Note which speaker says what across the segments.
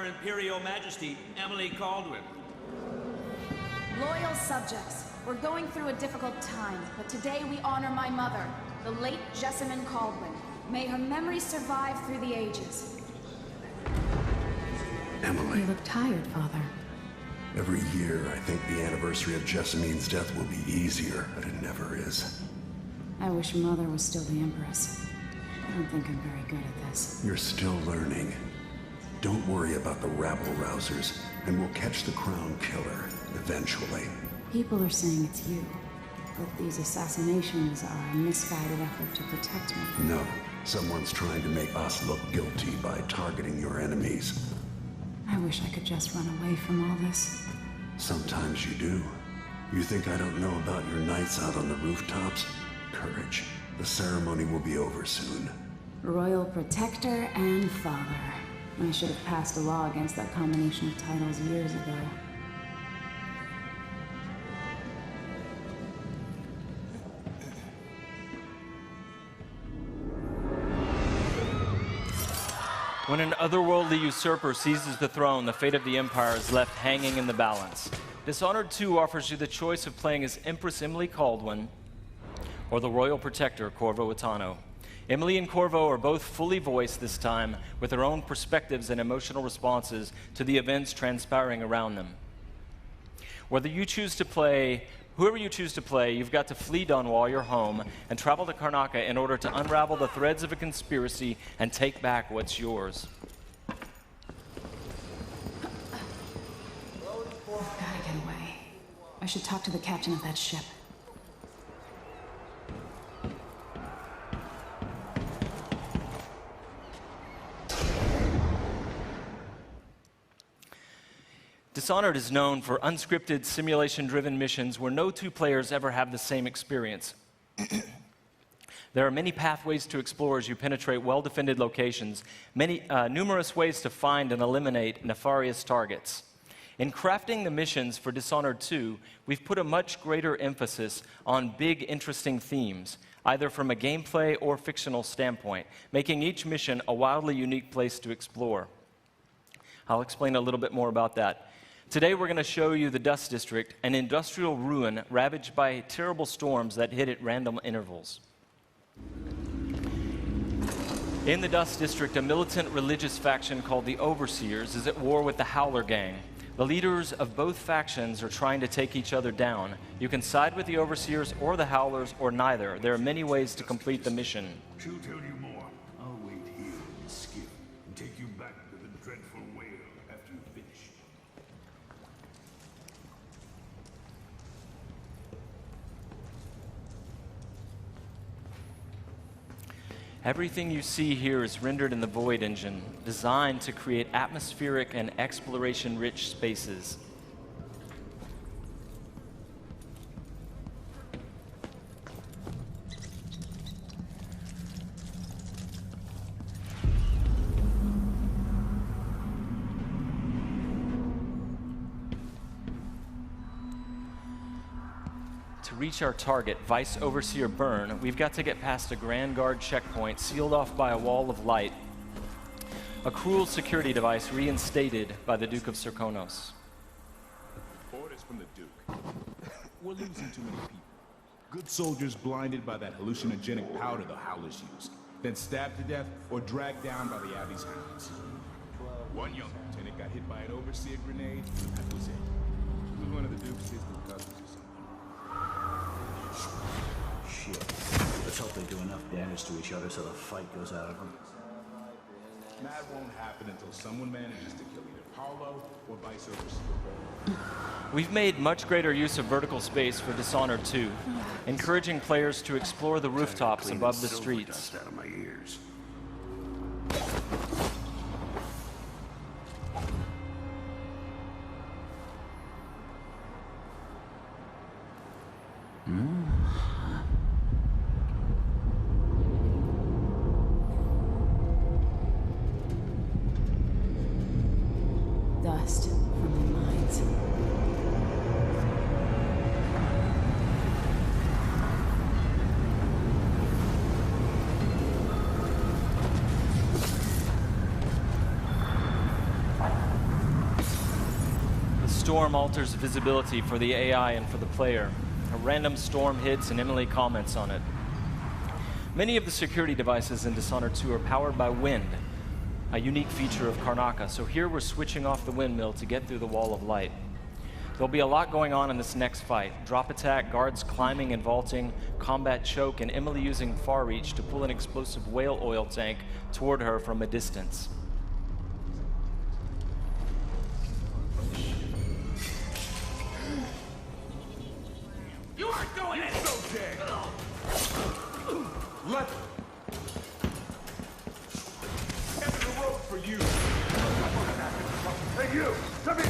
Speaker 1: Her Imperial Majesty, Emily Caldwin.
Speaker 2: Loyal subjects, we're going through a difficult time, but today we honor my mother, the late Jessamine Caldwin. May her memory survive through the ages.
Speaker 3: Emily.
Speaker 2: You look tired, Father.
Speaker 3: Every year, I think the anniversary of Jessamine's death will be easier, but it never is.
Speaker 2: I wish Mother was still the Empress. I don't think I'm very good at this.
Speaker 3: You're still learning. Don't worry about the rabble-rousers, and we'll catch the Crown Killer, eventually.
Speaker 2: People are saying it's you, but these assassinations are a misguided effort to protect me.
Speaker 3: No, someone's trying to make us look guilty by targeting your enemies.
Speaker 2: I wish I could just run away from all this.
Speaker 3: Sometimes you do. You think I don't know about your nights out on the rooftops? Courage. The ceremony will be over soon.
Speaker 2: Royal Protector and Father. I should have passed a law against that combination of titles years ago.
Speaker 4: When an otherworldly usurper seizes the throne, the fate of the Empire is left hanging in the balance. Dishonored 2 offers you the choice of playing as Empress Emily Caldwin or the Royal Protector, Corvo Attano. Emily and Corvo are both fully voiced this time, with their own perspectives and emotional responses to the events transpiring around them. Whoever you choose to play, you've got to flee Dunwall, your home, and travel to Karnaca in order to unravel the threads of a conspiracy and take back what's yours.
Speaker 2: I've gotta get away. I should talk to the captain of that ship.
Speaker 4: Dishonored is known for unscripted, simulation-driven missions where no two players ever have the same experience. There are many pathways to explore as you penetrate well-defended locations, numerous ways to find and eliminate nefarious targets. In crafting the missions for Dishonored 2, we've put a much greater emphasis on big, interesting themes, either from a gameplay or fictional standpoint, making each mission a wildly unique place to explore. I'll explain a little bit more about that. Today we're going to show you the Dust District, an industrial ruin ravaged by terrible storms that hit at random intervals. In the Dust District, a militant religious faction called the Overseers is at war with the Howler Gang. The leaders of both factions are trying to take each other down. You can side with the Overseers or the Howlers or neither. There are many ways to complete the mission.
Speaker 5: She'll tell you more. I'll wait here in the skiff and take you back to the dreadful whale after you finish.
Speaker 4: Everything you see here is rendered in the Void engine, designed to create atmospheric and exploration-rich spaces. To reach our target, Vice Overseer Byrne, we've got to get past a Grand Guard checkpoint sealed off by a wall of light. A cruel security device reinstated by the Duke of Serkonos.
Speaker 5: Orders from the Duke. We're losing too many people. Good soldiers blinded by that hallucinogenic powder the Howlers used, then stabbed to death or dragged down by the Abbey's hounds. One young lieutenant got hit by an Overseer grenade, and that was it. He was one of the Duke's distant cousins or something.
Speaker 6: Shit. Let's hope they do enough damage to each other so the fight goes out of them.
Speaker 5: That won't happen until someone manages to kill either Paulo or Vice Overseer.
Speaker 4: We've made much greater use of vertical space for Dishonored 2, encouraging players to explore the rooftops above the streets.
Speaker 3: Out of my ears.
Speaker 2: Dust from the mines.
Speaker 4: storm alters visibility for the AI and for the player. A random storm hits and Emily comments on it. Many of the security devices in Dishonored 2 are powered by wind, a unique feature of Karnaca. So here we're switching off the windmill to get through the wall of light. There'll be a lot going on in this next fight. Drop attack, guards climbing and vaulting, combat choke, and Emily using far reach to pull an explosive whale oil tank toward her from a distance.
Speaker 1: You aren't going in!
Speaker 5: So dead! Let end of the rope for you! Hey you! Come here!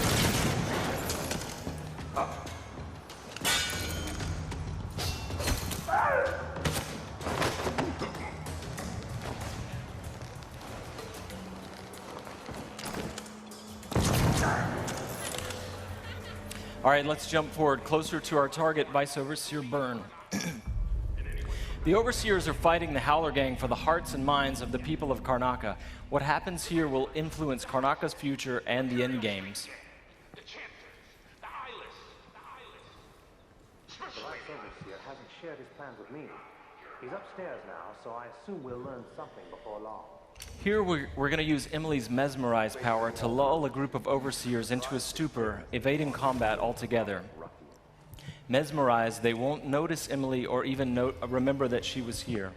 Speaker 4: All right, let's jump forward closer to our target, Vice Overseer Byrne. The Overseers are fighting the Howler Gang for the hearts and minds of the people of Karnaca. What happens here will influence Karnaca's future and the endgames.
Speaker 7: The Vice Overseer hasn't shared his plans with me. He's upstairs now, so I assume we'll learn something before long.
Speaker 4: Here we're going to use Emily's Mesmerize power to lull a group of Overseers into a stupor, evading combat altogether. Mesmerized, they won't notice Emily or even remember that she was here.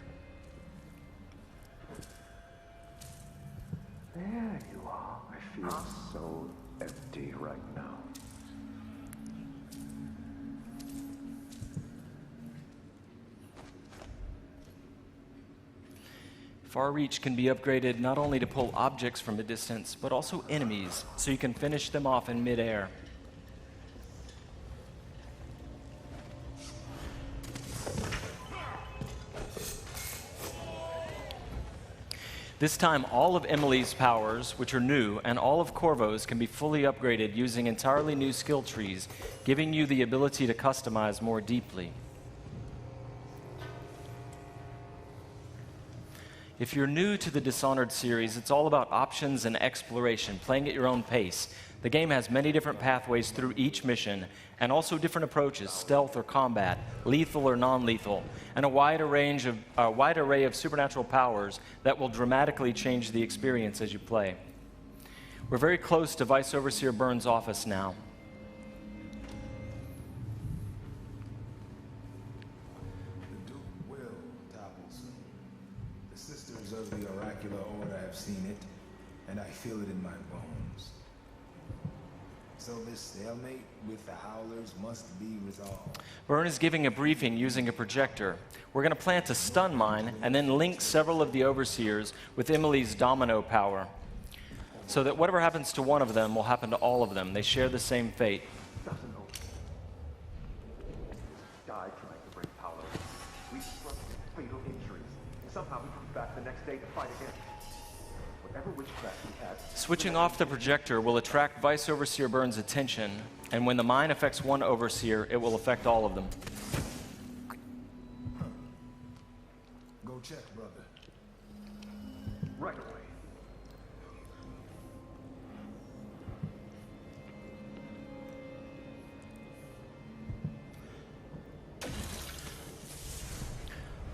Speaker 7: There you are. I feel so empty right now.
Speaker 4: Far Reach can be upgraded not only to pull objects from a distance, but also enemies, so you can finish them off in midair. This time, all of Emily's powers, which are new, and all of Corvo's can be fully upgraded using entirely new skill trees, giving you the ability to customize more deeply. If you're new to the Dishonored series, it's all about options and exploration, playing at your own pace. The game has many different pathways through each mission, and also different approaches, stealth or combat, lethal or non-lethal, and a wide array of supernatural powers that will dramatically change the experience as you play. We're very close to Vice Overseer Byrne's office now.
Speaker 8: The Duke will topple soon. The sisters of the oracular order have seen it, and I feel it in my bones. So this stalemate with the Howlers must be resolved.
Speaker 4: Byrne is giving a briefing using a projector. We're going to plant a stun mine and then link several of the Overseers with Emily's domino power, so that whatever happens to one of them will happen to all of them. They share the same fate.
Speaker 7: Doesn't know. Died trying to bring power. We suffered fatal injuries. Somehow we come back the next day to fight again. Whatever witchcraft we had.
Speaker 4: Switching off the projector will attract Vice Overseer Byrne's attention, and when the mine affects one Overseer, it will affect all of them.
Speaker 8: Go check, brother.
Speaker 7: Right away.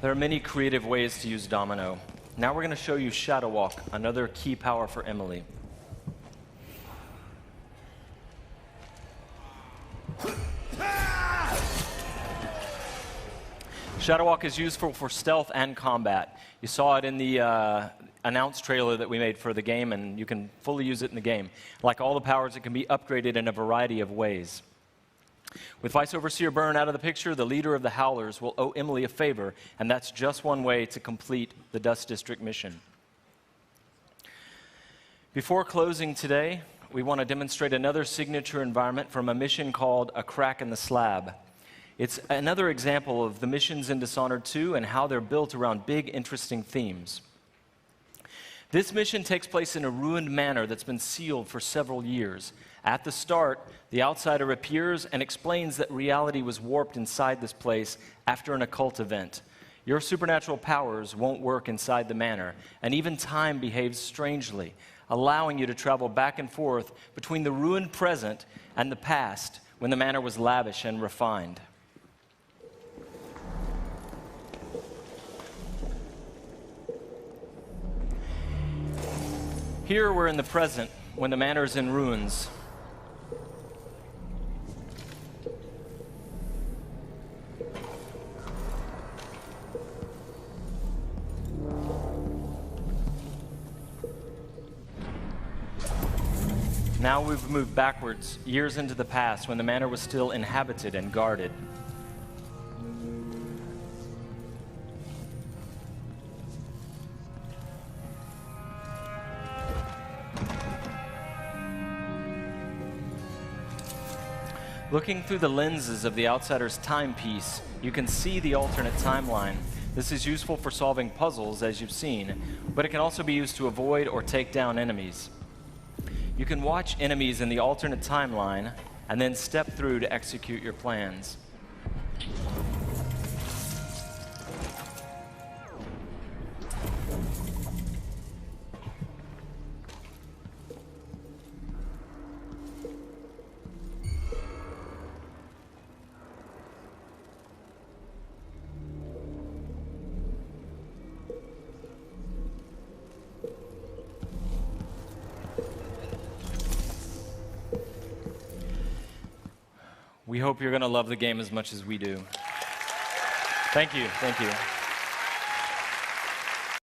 Speaker 4: There are many creative ways to use Domino. Now we're going to show you Shadow Walk, another key power for Emily. Shadow Walk is useful for stealth and combat. You saw it in the announced trailer that we made for the game, and you can fully use it in the game. Like all the powers, it can be upgraded in a variety of ways. With Vice Overseer Byrne out of the picture, the leader of the Howlers will owe Emily a favor, and that's just one way to complete the Dust District mission. Before closing today, we want to demonstrate another signature environment from a mission called A Crack in the Slab. It's another example of the missions in Dishonored 2 and how they're built around big, interesting themes. This mission takes place in a ruined manor that's been sealed for several years. At the start, the outsider appears and explains that reality was warped inside this place after an occult event. Your supernatural powers won't work inside the manor, and even time behaves strangely. allowing you to travel back and forth between the ruined present and the past when the manor was lavish and refined. Here we're in the present when the manor is in ruins. Now we've moved backwards, years into the past, when the manor was still inhabited and guarded. Looking through the lenses of the outsider's timepiece, you can see the alternate timeline. This is useful for solving puzzles, as you've seen, but it can also be used to avoid or take down enemies. You can watch enemies in the alternate timeline and then step through to execute your plans. We hope you're going to love the game as much as we do. Thank you. Thank you.